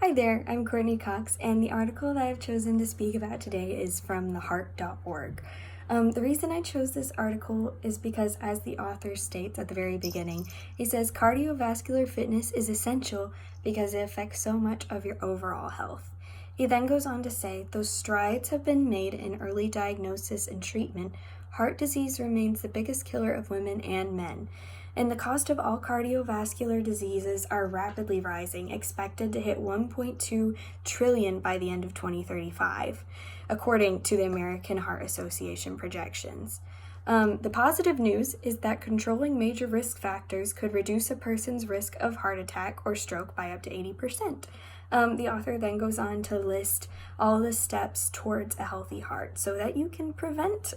Hi there, I'm Courtney Cox, and the article that I've chosen to speak about today is from theheart.org. The reason I chose this article is because, as the author states at the very beginning, he says cardiovascular fitness is essential because it affects so much of your overall health. He then goes on to say, though strides have been made in early diagnosis and treatment, heart disease remains the biggest killer of women and men. And the cost of all cardiovascular diseases are rapidly rising, expected to hit $1.2 trillion by the end of 2035, according to the American Heart Association projections. The positive news is that controlling major risk factors could reduce a person's risk of heart attack or stroke by up to 80%. The author then goes on to list all the steps towards a healthy heart so that you can prevent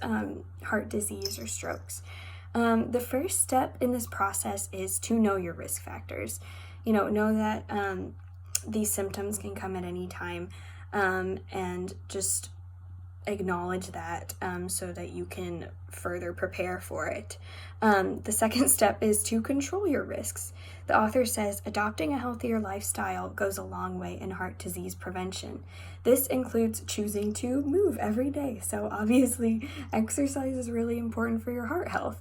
heart disease or strokes. The first step in this process is to know your risk factors. Know that these symptoms can come at any time, and just acknowledge that so that you can further prepare for it. The second step is to control your risks. The author says adopting a healthier lifestyle goes a long way in heart disease prevention. This includes choosing to move every day. So obviously exercise is really important for your heart health.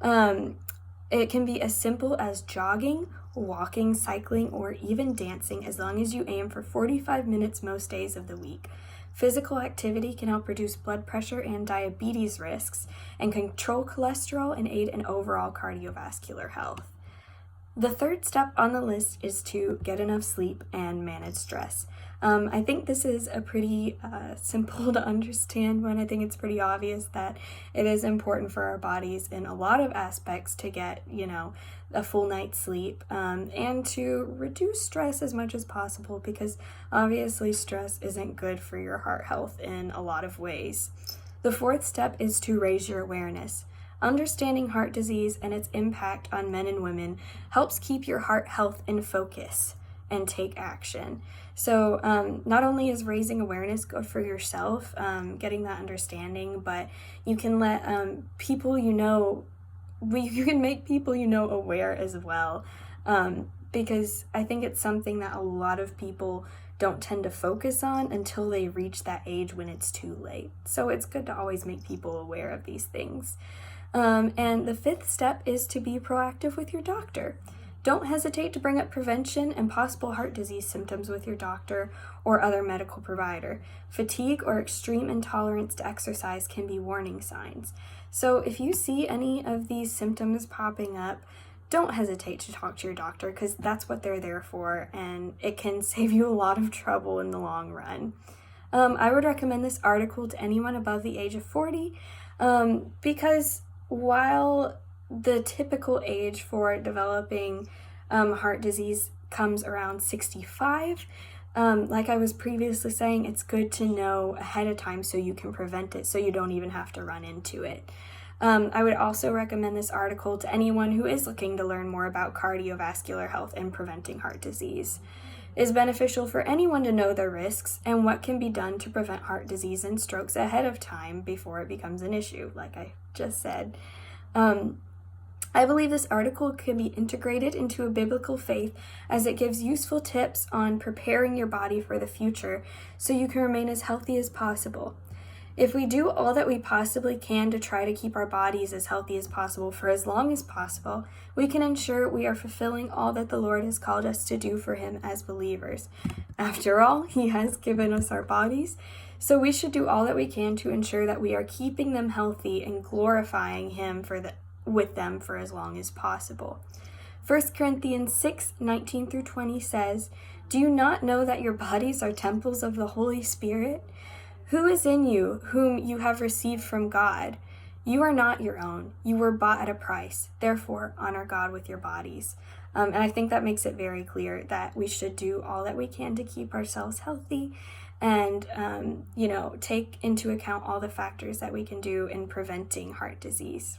It can be as simple as jogging, walking, cycling, or even dancing, as long as you aim for 45 minutes most days of the week. Physical activity can help reduce blood pressure and diabetes risks and control cholesterol and aid in overall cardiovascular health. The third step on the list is to get enough sleep and manage stress. I think this is a pretty simple to understand one. I think it's pretty obvious that it is important for our bodies in a lot of aspects to get, a full night's sleep, and to reduce stress as much as possible, because obviously stress isn't good for your heart health in a lot of ways. The fourth step is to raise your awareness. Understanding heart disease and its impact on men and women helps keep your heart health in focus and take action. So not only is raising awareness good for yourself, getting that understanding, but you can let people you can make people aware as well, because I think it's something that a lot of people don't tend to focus on until they reach that age when it's too late. So it's good to always make people aware of these things. And the fifth step is to be proactive with your doctor. Don't hesitate to bring up prevention and possible heart disease symptoms with your doctor or other medical provider. Fatigue or extreme intolerance to exercise can be warning signs. So if you see any of these symptoms popping up, don't hesitate to talk to your doctor, because that's what they're there for, and it can save you a lot of trouble in the long run. I would recommend this article to anyone above the age of 40, because while the typical age for developing heart disease comes around 65, like I was previously saying, it's good to know ahead of time so you can prevent it, so you don't even have to run into it. I would also recommend this article to anyone who is looking to learn more about cardiovascular health and preventing heart disease. It is beneficial for anyone to know their risks and what can be done to prevent heart disease and strokes ahead of time before it becomes an issue, like I just said. I believe this article can be integrated into a biblical faith, as it gives useful tips on preparing your body for the future so you can remain as healthy as possible. If we do all that we possibly can to try to keep our bodies as healthy as possible for as long as possible, we can ensure we are fulfilling all that the Lord has called us to do for Him as believers. After all, He has given us our bodies, so we should do all that we can to ensure that we are keeping them healthy and glorifying Him with them for as long as possible. 1 Corinthians 6:19-20 says, "Do you not know that your bodies are temples of the Holy Spirit, who is in you, whom you have received from God? You are not your own. You were bought at a price. Therefore, honor God with your bodies." And I think that makes it very clear that we should do all that we can to keep ourselves healthy and, take into account all the factors that we can do in preventing heart disease.